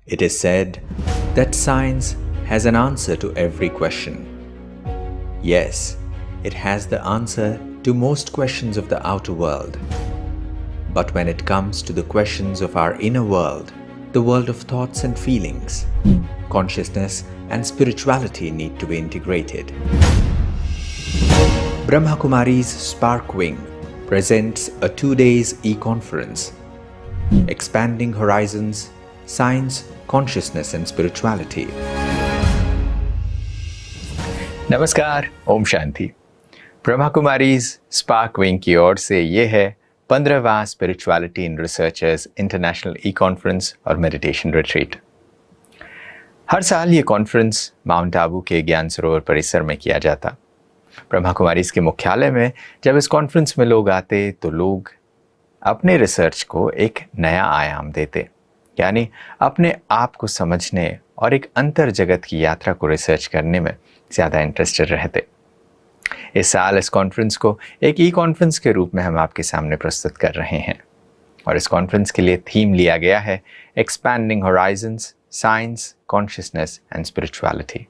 It is said that science has an answer to every question. Yes, it has the answer to most questions of the outer world. But when it comes to the questions of our inner world, the world of thoughts and feelings, consciousness and spirituality need to be integrated. Brahma Kumaris SpARC Wing presents a 2-day e-conference, Expanding Horizons, Science, Consciousness and Spirituality. नमस्कार, ओम शांति। Brahma Kumaris spark wing की ओर से ये है 15वां spirituality in researchers international e conference और मेडिटेशन रिट्रीट। हर साल ये कॉन्फ्रेंस माउंट आबू के ज्ञान सरोवर परिसर में किया जाता। ब्रह्मा कुमारीज के मुख्यालय में जब इस कॉन्फ्रेंस में लोग आते तो लोग अपने रिसर्च को एक नया आयाम देते, यानी अपने आप को समझने और एक अंतर जगत की यात्रा को रिसर्च करने में ज़्यादा इंटरेस्टेड रहते। इस साल इस कॉन्फ्रेंस को एक ई कॉन्फ्रेंस के रूप में हम आपके सामने प्रस्तुत कर रहे हैं और इस कॉन्फ्रेंस के लिए थीम लिया गया है expanding Horizons, science, consciousness and spirituality.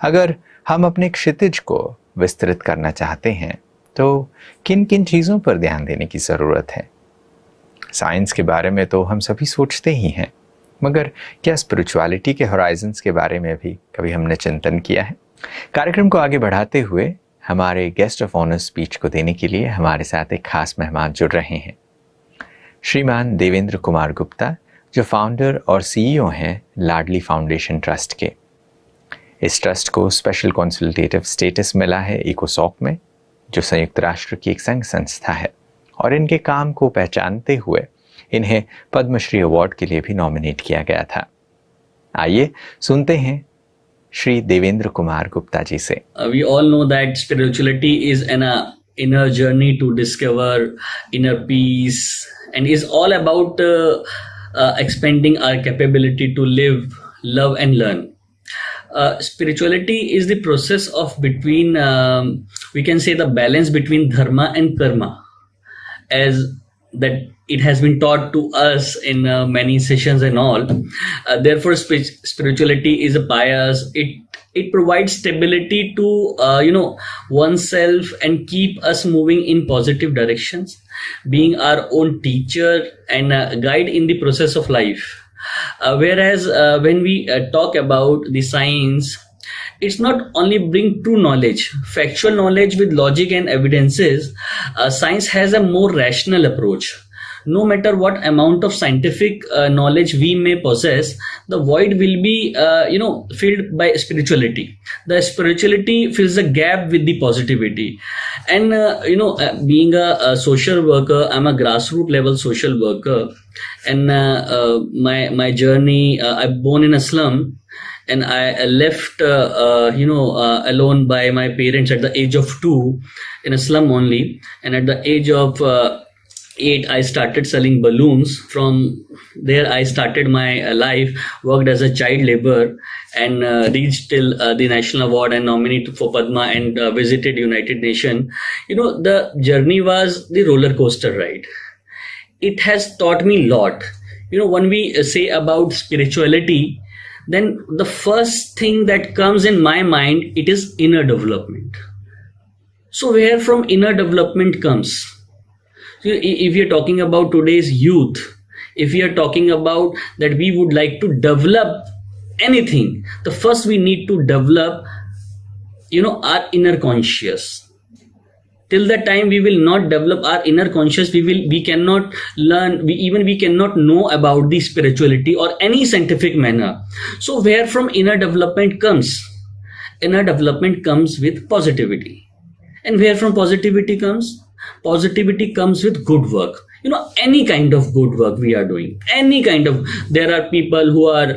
अगर हम अपने क्षितिज को विस्तृत करना चाहते हैं तो किन किन चीज़ों पर ध्यान देने की ज़रूरत है? साइंस के बारे में तो हम सभी सोचते ही हैं, मगर क्या स्पिरिचुअलिटी के होराइजन्स के बारे में भी कभी हमने चिंतन किया है? कार्यक्रम को आगे बढ़ाते हुए हमारे गेस्ट ऑफ ऑनर स्पीच को देने के लिए हमारे साथ एक खास मेहमान जुड़ रहे हैं, श्रीमान देवेंद्र कुमार गुप्ता, जो फाउंडर और सीईओ हैं लाडली फाउंडेशन ट्रस्ट के। इस ट्रस्ट को स्पेशल कंसल्टेटिव स्टेटस मिला है इकोसॉक में, जो संयुक्त राष्ट्र की एक संघ संस्था है, और इनके काम को पहचानते हुए इन्हें पद्मश्री अवार्ड के लिए भी नॉमिनेट किया गया था। आइए सुनते हैं श्री देवेंद्र कुमार गुप्ता जी से। We all know that spirituality is an inner journey to discover inner peace and is all about expanding our capability to live, love and learn. Spirituality is the process of between, we can say, the balance between dharma and karma, as that it has been taught to us in many sessions and all. Therefore, spirituality is a pious. It provides stability to oneself and keep us moving in positive directions, being our own teacher and guide in the process of life. Whereas when we talk about the science, it's not only bring true knowledge, factual knowledge with logic and evidences. Science has a more rational approach. No matter what amount of scientific knowledge we may possess, the void will be, filled by spirituality. The spirituality fills the gap with the positivity. And, being a social worker, I'm a grassroots level social worker. And my journey, I'm born in a slum. And I left, alone by my parents at the age of 2 in a slum only. And at the age of 8, I started selling balloons. From there, I started my life, worked as a child laborer and reached till the national award and nominated for Padma and visited United Nations. The journey was the roller coaster ride. It has taught me a lot. When we say about spirituality, then the first thing that comes in my mind, it is inner development. So where from inner development comes? If you're talking about today's youth, if we are talking about that we would like to develop anything, the first we need to develop, our inner conscious. Till that time we will not develop our inner conscious, we cannot learn, we cannot know about the spirituality or any scientific manner. So where from inner development comes? Inner development comes with positivity. And where from positivity comes? Positivity comes with good work. Any kind of good work we are doing, there are people who are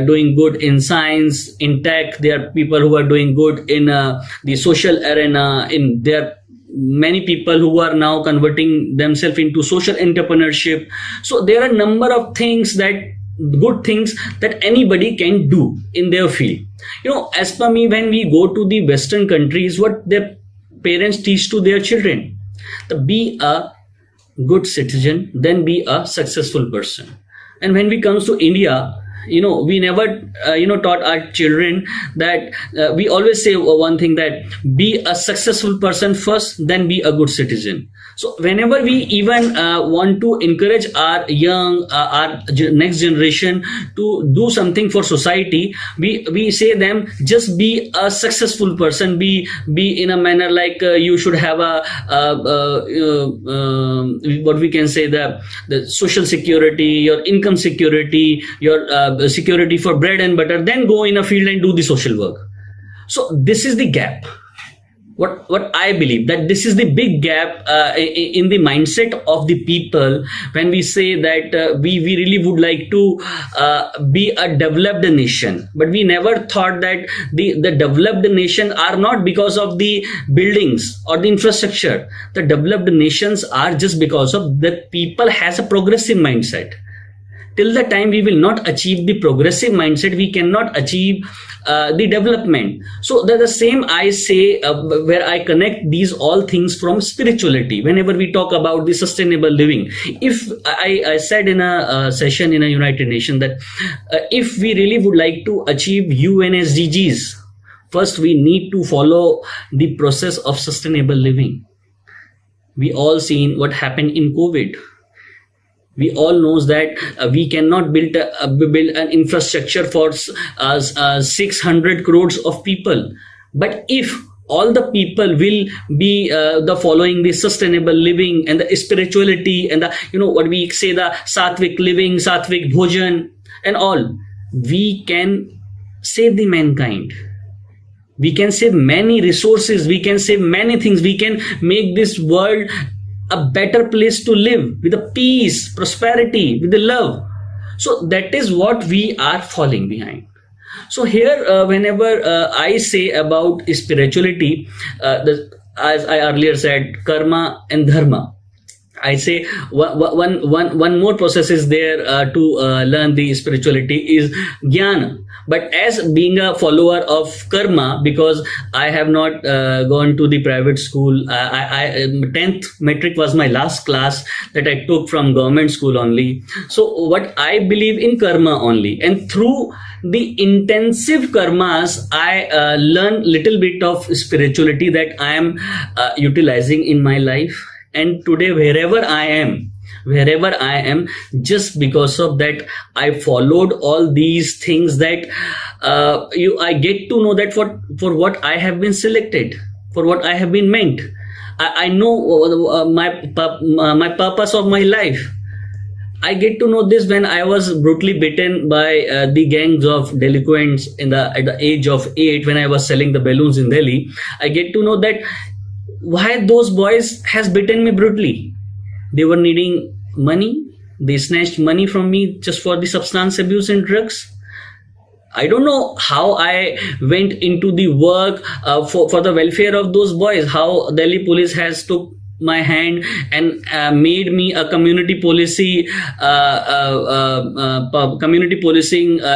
doing good in science, in tech, there are people who are doing good in the social arena, there are many people who are now converting themselves into social entrepreneurship. So there are a number of things good things that anybody can do in their field. As per me, when we go to the Western countries, what their parents teach to their children, to be a good citizen, then be a successful person. And when we comes to India, we never taught our children that we always say one thing, that be a successful person first, then be a good citizen. So whenever we even want to encourage our next generation to do something for society, we say them, just be a successful person, be in a manner like you should have what we can say, the social security, your income security, your security for bread and butter, then go in a field and do the social work. So this is the gap. What I believe, that this is the big gap in the mindset of the people when we say that we really would like to be a developed nation, but we never thought that the developed nation are not because of the buildings or the infrastructure. The developed nations are just because of the people has a progressive mindset. Till the time we will not achieve the progressive mindset, we cannot achieve the development. So the same I say, where I connect these all things from spirituality. Whenever we talk about the sustainable living, if I said in a session in a United Nations that if we really would like to achieve UN SDGs, first we need to follow the process of sustainable living. We all seen what happened in COVID. We all knows that we cannot build an infrastructure for 600 crores of people. But if all the people will be the following the sustainable living and the spirituality and the what we say, the sattvic living, sattvic bhojan and all, we can save the mankind. We can save many resources. We can save many things. We can make this world a better place to live with the peace, prosperity, with the love. So that is what we are falling behind. So here, whenever I say about spirituality, as I earlier said, karma and dharma, I say one more process is there to learn the spirituality is jnana. But as being a follower of karma, because I have not gone to the private school, 10th metric was my last class that I took from government school only. So what I believe in karma only, and through the intensive karmas, I learn little bit of spirituality that I am utilizing in my life. And today, wherever I am, just because of that, I followed all these things that I get to know that for what I have been selected, for what I have been meant. I know my purpose of my life. I get to know this when I was brutally beaten by the gangs of delinquents at the age of 8, when I was selling the balloons in Delhi. I get to know that why those boys has beaten me brutally. They were needing money. They snatched money from me just for the substance abuse and drugs. I don't know how I went into the work for the welfare of those boys, how Delhi police has took my hand and made me a community policing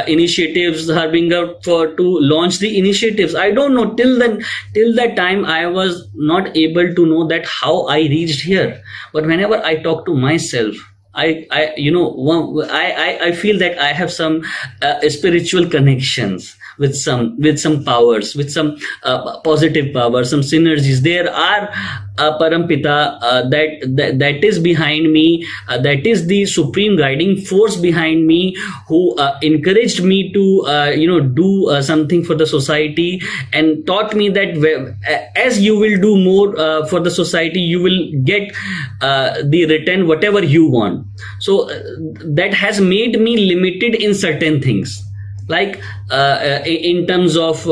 initiatives are being out to launch the initiatives. I don't know, till that time I was not able to know that how I reached here. But whenever I talk to myself, I feel that I have some spiritual connections with some powers, with some positive powers, some synergies. There are Parampita that is behind me, that is the supreme guiding force behind me, who encouraged me to do something for the society, and taught me that as you will do more for the society, you will get the return whatever you want. So that has made me limited in certain things. Like in terms of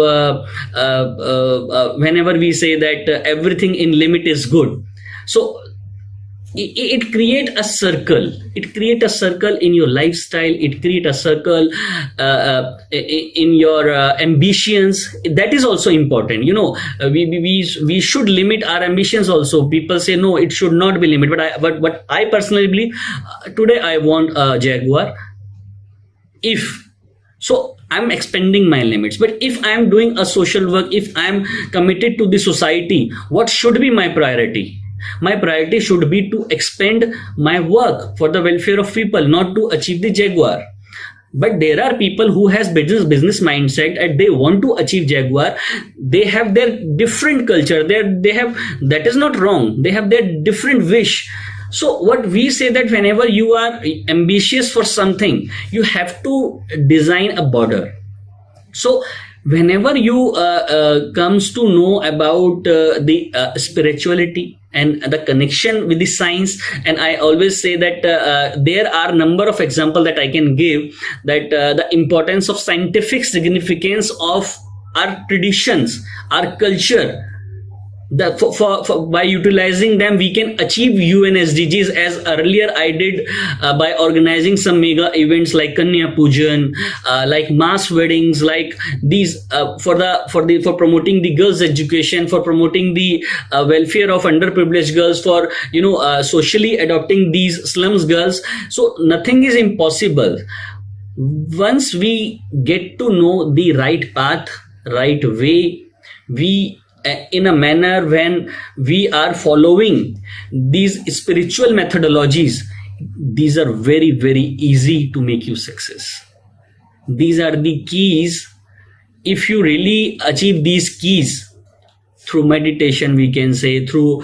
whenever we say that everything in limit is good, so it create a circle. It create a circle in your lifestyle. It create a circle in your ambitions. That is also important. We should limit our ambitions also. People say no, it should not be limited. But I personally believe today I want a Jaguar. So I'm expanding my limits. But if I'm doing a social work, if I'm committed to the society, what should be my priority? My priority should be to expand my work for the welfare of people, not to achieve the Jaguar. But there are people who has business mindset and they want to achieve Jaguar. They have their different culture. They have, that is not wrong. They have their different wish. So what we say that whenever you are ambitious for something, you have to design a border. So whenever you comes to know about the spirituality and the connection with the science, and I always say that there are number of example that I can give, that the importance of scientific significance of our traditions, our culture, that by utilizing them we can achieve UN SDGs, as earlier I did by organizing some mega events like Kanya Pujan, like mass weddings, like these for promoting the girls' education, for promoting the welfare of underprivileged girls, for socially adopting these slums girls. So nothing is impossible once we get to know the right path, right way. We in a manner when we are following these spiritual methodologies, these are very, very easy to make you success. These are the keys. If you really achieve these keys through meditation, we can say, through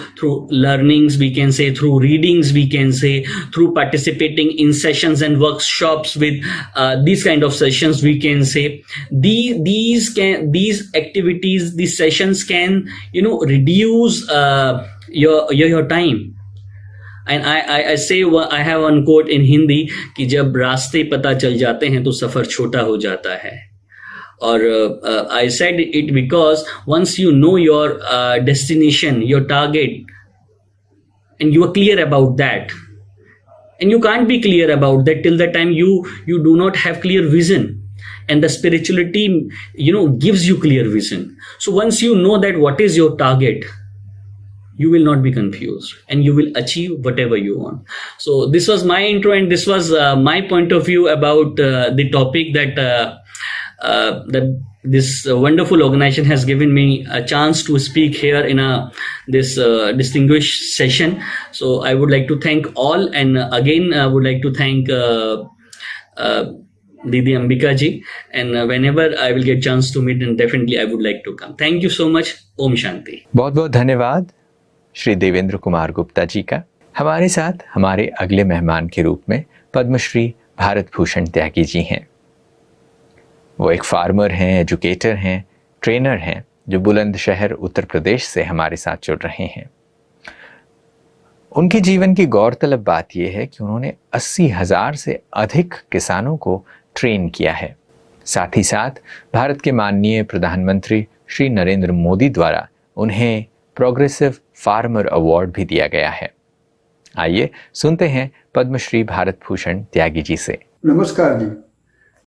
learnings, we can say, through readings, we can say, through participating in sessions and workshops with these kind of sessions, we can say, these activities, these sessions can reduce your time. And I say, I have one quote in Hindi कि जब रास्ते पता चल जाते हैं तो सफर छोटा हो जाता है. Or I said it because once you know your destination, your target, and you are clear about that, and you can't be clear about that till the time you do not have clear vision, and the spirituality gives you clear vision. So once you know that what is your target, you will not be confused and you will achieve whatever you want. So this was my intro, and this was my point of view about the topic that this wonderful organization has given me a chance to speak here in this distinguished session. So I would like to thank all, and again I would like to thank Didi Ambika ji, and whenever I will get chance to meet, then definitely I would like to come. Thank you so much. Om Shanti. बहुत बहुत धन्यवाद श्री देवेंद्र कुमार गुप्ता जी का हमारे साथ हमारे अगले मेहमान के रूप में पद्मश्री भारत भूषण त्यागी जी हैं। वो एक फार्मर हैं, एजुकेटर हैं, ट्रेनर हैं जो बुलंदशहर उत्तर प्रदेश से हमारे साथ जुड़ रहे हैं। उनके जीवन की गौरतलब बात यह है कि उन्होंने 80,000 से अधिक किसानों को ट्रेन किया है। साथ ही साथ भारत के माननीय प्रधानमंत्री श्री नरेंद्र मोदी द्वारा उन्हें प्रोग्रेसिव फार्मर अवार्ड भी दिया गया है। आइए सुनते हैं पद्मश्री भारत भूषण त्यागी जी से। नमस्कार जी।